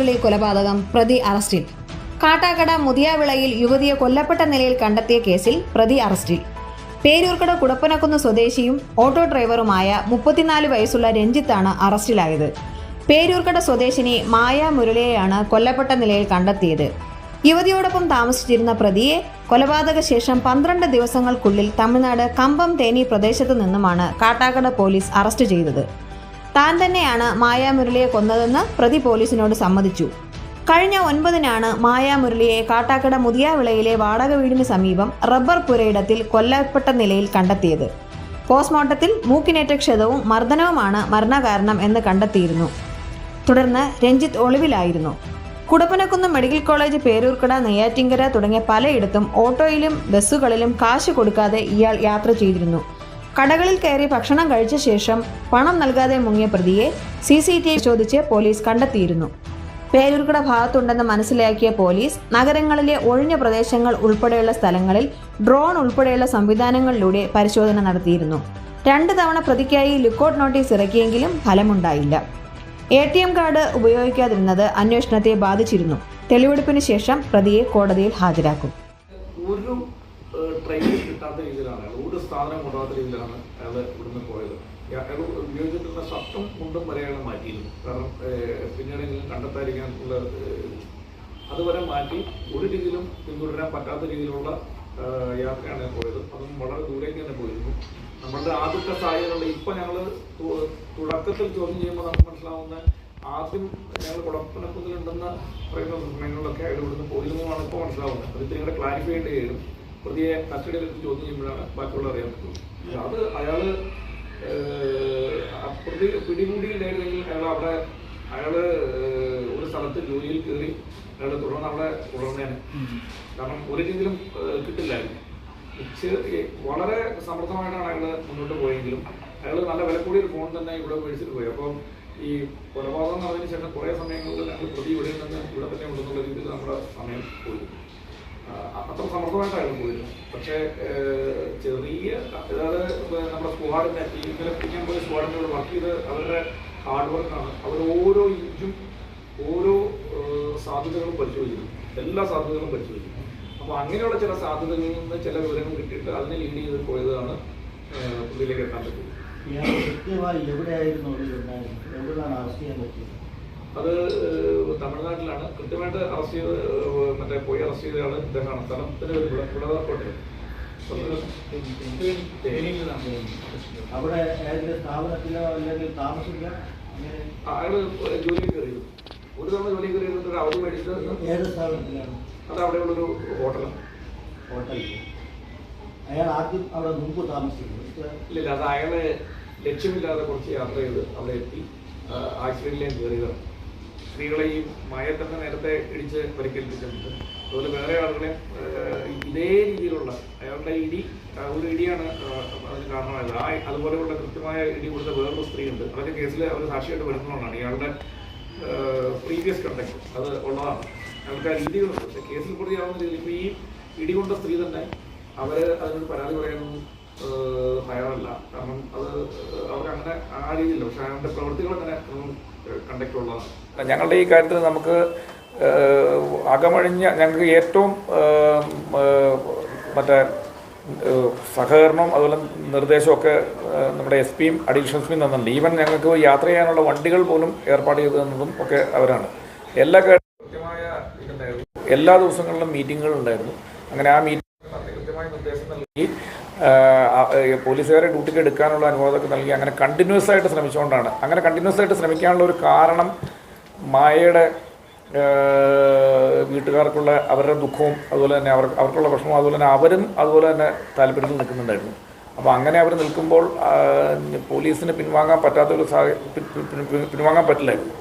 മായാമുരളി കൊലപാതകം പ്രതി അറസ്റ്റിൽ. കാട്ടാക്കട മുതിയാവിളയിൽ യുവതിയെ കൊല്ലപ്പെട്ട നിലയിൽ കണ്ടെത്തിയ കേസിൽ പ്രതി അറസ്റ്റിൽ. പേരൂർക്കട കുടപ്പനക്കുന്ന് സ്വദേശിയും ഓട്ടോ ഡ്രൈവറുമായ 34 വയസ്സുള്ള രഞ്ജിത്താണ് അറസ്റ്റിലായത്. പേരൂർക്കട സ്വദേശിനി മായാമുരളിയെയാണ് കൊല്ലപ്പെട്ട നിലയിൽ കണ്ടെത്തിയത്. യുവതിയോടൊപ്പം താമസിച്ചിരുന്ന പ്രതിയെ കൊലപാതക ശേഷം 12 ദിവസങ്ങൾക്കുള്ളിൽ തമിഴ്നാട് കമ്പം തേനി പ്രദേശത്തു നിന്നുമാണ് കാട്ടാക്കട പോലീസ് അറസ്റ്റ് ചെയ്തത്. താൻ തന്നെയാണ് മായാമുരളിയെ കൊന്നതെന്ന് പ്രതി പോലീസിനോട് സമ്മതിച്ചു. കഴിഞ്ഞ 9-നാണ് മായാമുരളിയെ കാട്ടാക്കട മുതിയാവിളയിലെ വാടക വീടിന് സമീപം റബ്ബർ പുരയിടത്തിൽ കൊല്ലപ്പെട്ട നിലയിൽ കണ്ടെത്തിയത്. പോസ്റ്റ്മോർട്ടത്തിൽ മൂക്കിനേറ്റ ക്ഷതവും മർദ്ദനവുമാണ് മരണകാരണം എന്ന് കണ്ടെത്തിയിരുന്നു. തുടർന്ന് രഞ്ജിത്ത് ഒളിവിലായിരുന്നു. കുടപ്പനക്കുന്ന് മെഡിക്കൽ കോളേജ്, പേരൂർക്കട, നെയ്യാറ്റിങ്കര തുടങ്ങിയ പലയിടത്തും ഓട്ടോയിലും ബസ്സുകളിലും കാശ് കൊടുക്കാതെ ഇയാൾ യാത്ര ചെയ്തിരുന്നു. കടകളിൽ കയറി ഭക്ഷണം കഴിച്ച ശേഷം പണം നൽകാതെ മുങ്ങിയ പ്രതിയെ CCTV ചോദിച്ച് പോലീസ് കണ്ടെത്തിയിരുന്നു. പേരൂർക്കട ഭാഗത്തുണ്ടെന്ന് മനസ്സിലാക്കിയ പോലീസ് നഗരങ്ങളിലെ ഒഴിഞ്ഞ പ്രദേശങ്ങൾ ഉൾപ്പെടെയുള്ള സ്ഥലങ്ങളിൽ ഡ്രോൺ ഉൾപ്പെടെയുള്ള സംവിധാനങ്ങളിലൂടെ പരിശോധന നടത്തിയിരുന്നു. 2 തവണ പ്രതിക്കായി ലുക്കൌട്ട് നോട്ടീസ് ഇറക്കിയെങ്കിലും ഫലമുണ്ടായില്ല. ATM കാർഡ് ഉപയോഗിക്കാതിരുന്നത് അന്വേഷണത്തെ ബാധിച്ചിരുന്നു. തെളിവെടുപ്പിന് ശേഷം പ്രതിയെ കോടതിയിൽ ഹാജരാക്കും. ഒരു ട്രെയിനിൽ കിട്ടാത്ത രീതിയിലാണ്, ഒരു സ്ഥാപനം കൊണ്ടാത്ത രീതിയിലാണ് അയാൾ ഇവിടുന്ന് പോയത്. അയാൾ ഉപയോഗിച്ചിട്ടുള്ള ഷർട്ടും മുണ്ടും വരെ അയാൾ മാറ്റിയിരുന്നു. കാരണം പിന്നീടെങ്കിലും കണ്ടെത്താതിരിക്കാനുള്ള അതുവരെ മാറ്റി ഒരു രീതിയിലും പിന്തുടരാൻ പറ്റാത്ത രീതിയിലുള്ള യാത്രയാണ് പോയത്. അതും വളരെ ദൂരേക്ക് തന്നെ പോയിരുന്നു. നമ്മളുടെ ആദ്യത്തെ സാഹചര്യങ്ങളിൽ ഇപ്പം ഞങ്ങൾ തുടക്കത്തിൽ ചോദ്യം ചെയ്യുമ്പോൾ നമുക്ക് മനസ്സിലാവുന്ന ആദ്യം ഞങ്ങൾ കുടപ്പനക്കുന്നിലുണ്ടെന്ന് പറയുന്ന സമയങ്ങളിലൊക്കെ അയാൾ ഇവിടുന്ന് പോയിരുന്നതാണ് ഇപ്പോൾ മനസ്സിലാവുന്നത്. അത് ഇത്തിരി കൂടെ ക്ലാരിഫൈ ചെയ്യേണ്ടി പ്രതിയെ കസ്റ്റഡിയിലെടുത്ത് ചോദ്യം ചെയ്യുമ്പോഴാണ് ബാക്കിയുള്ള അറിയാൻ പറ്റുള്ളൂ. അത് അയാൾ പ്രതി പിടികൂടിയില്ലായിരുന്നെങ്കിൽ അയാൾ ഒരു സ്ഥലത്ത് ജോലിയിൽ കയറി അയാൾ തുടർന്ന് അവിടെ തുടർന്നേനെ. കാരണം ഒരു രീതിയിലും കിട്ടില്ലായിരുന്നു. വളരെ സമർത്ഥമായിട്ടാണ് അയാൾ മുന്നോട്ട് പോയെങ്കിലും അയാൾ നല്ല വില കൂടിയ ഒരു ഫോൺ തന്നെ ഇവിടെ മേടിച്ചിട്ട് പോയി. അപ്പം ഈ കൊലപാതകം നടന്നതിന് ശേഷം കുറേ സമയങ്ങളിൽ ഞങ്ങൾ പ്രതി ഇവിടെ നിന്ന് ഇവിടെ തന്നെ ഉണ്ടെന്നുള്ള രീതിയിൽ നമ്മുടെ സമയം പോയി. അത്ര സമർത്ഥമായിട്ട് അയാൾ പോയിരുന്നു. പക്ഷേ ചെറിയ അതായത് നമ്മുടെ സ്ക്വാഡിൻ്റെ ടീമിലെ പിന്നെയും പോയി സ്ക്വാഡിനോട് വർക്ക് ചെയ്ത് അവരുടെ ഹാർഡ് വർക്കാണ്. അവർ ഓരോ ഇഞ്ചും ഓരോ സാധ്യതകളും പരിശോധിക്കുന്നു, എല്ലാ സാധ്യതകളും പരിശോധിക്കുന്നു. അപ്പോൾ അങ്ങനെയുള്ള ചില സാധ്യതകളിൽ നിന്ന് ചില വിവരങ്ങൾ കിട്ടിയിട്ട് അതിനെ ലീഡ് ചെയ്ത് പോയതാണ് പുള്ളിയിലേക്ക് എത്താൻ പറ്റുന്നത്. അത് തമിഴ്നാട്ടിലാണ് കൃത്യമായിട്ട് അറസ്റ്റ് ചെയ്ത് പോയി അറസ്റ്റ് ചെയ്തയാൾ ഇദ്ദേഹമാണ്. സ്ഥലത്തിന് ഒരു വിളവാക്കോട്ടെ അവിടെ സ്ഥാപനത്തിലോ അല്ലെങ്കിൽ താമസിക്കാം. അയാൾ ജോലിയിൽ കയറിയത് ഒരു തവണ ജോലിയിൽ കയറിയിരുന്നിട്ട് അവധി മേടിച്ചത് ഏത് സ്ഥാപനത്തിലാണ്? അത് അവിടെയുള്ളൊരു ഹോട്ടലാണ്. അയാൾ ആദ്യം അവിടെ മുമ്പ് താമസിക്കുന്നു? ഇല്ല, അത് അയാളെ ലക്ഷ്യമില്ലാതെ കുറച്ച് യാത്ര ചെയ്ത് അവിടെ എത്തി ആക്സിഡന്റിലേക്ക് കയറിയതാണ്. സ്ത്രീകളെ ഈ മഴയെ തന്നെ നേരത്തെ ഇടിച്ച് പരിക്കേൽപ്പിച്ചിട്ടുണ്ട്. അതുപോലെ വേറെ ആളുകളെ ഇതേ രീതിയിലുള്ള അയാളുടെ ഒരു ഇടിയാണ് അതിന് കാരണമായത്. അതുപോലെയുള്ള കൃത്യമായ ഇടി കൊടുത്ത വേറൊരു സ്ത്രീ ഉണ്ട്. അതൊക്കെ കേസിൽ അവർ സാക്ഷിയായിട്ട് വരുന്നതാണ്. ഇയാളുടെ പ്രീവിയസ് കണ്ടക്ട് അത് ഉള്ളതാണ്. അയാൾക്ക് ആ രീതികളുണ്ട്. പക്ഷേ കേസിൽ പ്രതിയാവുന്ന രീതിയിൽ ഇപ്പോൾ ഈ ഇടി കൊണ്ട സ്ത്രീ തന്നെ അതിനൊരു പരാതി പറയാനൊന്നും തയ്യാറല്ല. കാരണം അത് അവർക്ക് അങ്ങനെ ആ രീതിയില്ല. പക്ഷെ അയാളുടെ പ്രവൃത്തികൾ അങ്ങനെ കണ്ടക്ട് ഉള്ളതാണ്. ഞങ്ങളുടെ ഈ കാര്യത്തിൽ നമുക്ക് അകമഴിഞ്ഞ ഞങ്ങൾക്ക് ഏറ്റവും മറ്റേ സഹകരണവും അതുപോലെ നിർദ്ദേശമൊക്കെ നമ്മുടെ SP-യും അഡീഷണൽ SP-യും തന്നിട്ടുണ്ട്. ഈവൻ ഞങ്ങൾക്ക് യാത്ര ചെയ്യാനുള്ള വണ്ടികൾ പോലും ഏർപ്പാട് ചെയ്തു തന്നതും ഒക്കെ അവരാണ്. എല്ലാ കാര്യത്തിലും കൃത്യമായ ഇതുണ്ടായിരുന്നു. എല്ലാ ദിവസങ്ങളിലും മീറ്റിങ്ങുകൾ ഉണ്ടായിരുന്നു. അങ്ങനെ ആ മീറ്റിംഗ് കൃത്യമായ നിർദ്ദേശം നൽകി പോലീസുകാരെ ഡ്യൂട്ടിക്ക് എടുക്കാനുള്ള അനുവാദമൊക്കെ നൽകി അങ്ങനെ കണ്ടിന്യൂസ് ആയിട്ട് ശ്രമിച്ചുകൊണ്ടാണ്. അങ്ങനെ കണ്ടിന്യൂസ് ആയിട്ട് ശ്രമിക്കാനുള്ള ഒരു കാരണം മായയുടെ വീട്ടുകാർക്കുള്ള അവരുടെ ദുഃഖവും അതുപോലെ തന്നെ അവർക്കുള്ള വിഷമവും അതുപോലെ തന്നെ അവരും അതുപോലെ തന്നെ താല്പര്യത്തിൽ നിൽക്കുന്നുണ്ടായിരുന്നു. അപ്പോൾ അങ്ങനെ അവർ നിൽക്കുമ്പോൾ പോലീസിന് പിൻവാങ്ങാൻ പറ്റാത്തൊരു പിൻവാങ്ങാൻ പറ്റില്ലായിരുന്നു.